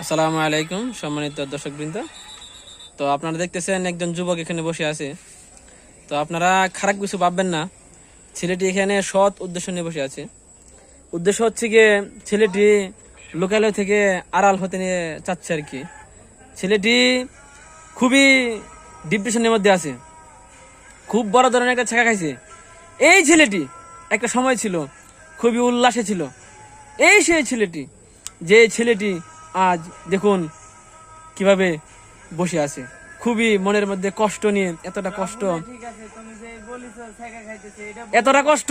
আসসালামু আলাইকুম সম্মানিত দর্শকবৃন্দ। তো আপনারা দেখতেছেন একজন যুবক এখানে বসে আছে। তো আপনারা খারাপ কিছু ভাববেন না, ছেলেটি এখানে সৎ উদ্দেশ্য নিয়ে বসে আছে। উদ্দেশ্য হচ্ছে গিয়ে ছেলেটি লোকালয় থেকে আড়াল হতে নিয়ে চাচ্ছে আর কি। ছেলেটি খুবই ডিপ্রেশনের মধ্যে আছে, খুব বড় ধরনের একটা ছেঁকা খাইছে। এই ছেলেটি একটা সময় ছিল খুবই উল্লাসে ছিল। এই সেই ছেলেটি, যে ছেলেটি আজ দেখুন কিভাবে বসে আছে, খুবই মনের মধ্যে কষ্ট নিয়ে। এতটা কষ্ট, ঠিক আছে, তুমি যে বলিছো ছেকা খাইতেছে এতটা কষ্ট,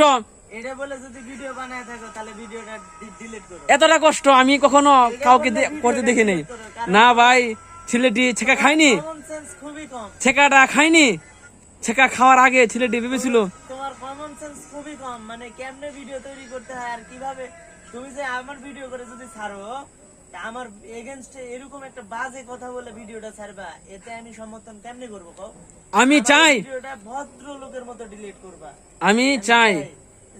এটা বলে যদি ভিডিও বানায় থাকো তাহলে ভিডিওটা ডিলিট করো। এতটা কষ্ট আমি কখনো কাউকে করতে দেখি নাই। না ভাই, ছেলেটি ছেঁকা খায়নি, কমন সেন্স খুবই কম। ছেঁকাটা খায়নি। ছেঁকা খাওয়ার আগে ছেলেটি ভেবেছিল তোমার কমন সেন্স খুবই কম, মানে কেমনে ভিডিও তৈরি করতে হয় আর কিভাবে। তুমি যে আমার ভিডিও করে যদি ছাড়ো, আমার এগেইনস্টে এরকম একটা বাজে কথা বলে ভিডিওটা ছাড়বা, এতে আমি সমর্থন কেমনে করবো কও? আমি চাই ভিডিওটা ভদ্র লোকের মতো ডিলিট করবা। আমি চাই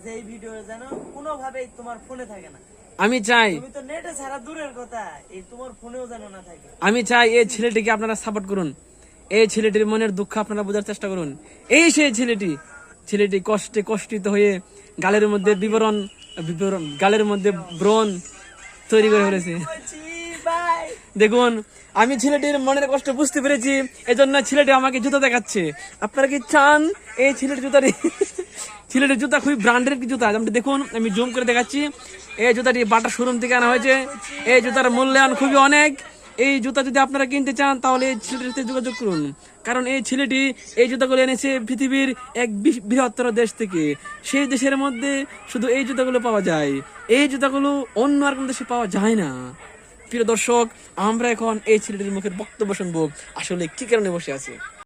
যে এই ভিডিও যেন কোনোভাবেই তোমার ফোনে থাকে না। আমি চাই তুমি তো নেটে ছাড়া দূরের কথা, এই তোমার ফোনেও যেন না থাকে। আমি চাই এই ছেলেটিকে আপনারা সাপোর্ট করুন। এই ছেলেটির মনের দুঃখ আপনারা বোঝার চেষ্টা করুন। এই সেই ছেলেটি কষ্টে কষ্টিত হয়ে গালের মধ্যে গালের মধ্যে ব্রণ তৈরি করে ফেলেছে। দেখুন, আমি ছেলেটির মনের কষ্ট বুঝতে পেরেছি, এজন্য ছেলেটি আমাকে জুতা দেখাচ্ছে। আপনারা কি চান এই ছেলেটির জুতা খুবই ব্র্যান্ডের জুতা। আপনি দেখুন, আমি জুম করে দেখাচ্ছি। এই জুতাটি বাটা শোরুম থেকে আনা হয়েছে। এই জুতার মূল্যায়ন খুবই অনেক। এই জুতা যদি আপনারা কিনতে চান তাহলে এই ছেলেটির সাথে যোগাযোগ করুন, কারণ এই ছেলেটি এই জুতাগুলো এনেছে পৃথিবীর এক বৃহত্তর দেশ থেকে। সেই দেশের মধ্যে শুধু এই জুতাগুলো পাওয়া যায়। এই জুতাগুলো অন্য আর কোনো দেশে পাওয়া যায় না। প্রিয় দর্শক, আমরা এখন এই ছেলেটির মুখের বক্তব্য শুনবো আসলে কি কারণে বসে আছে।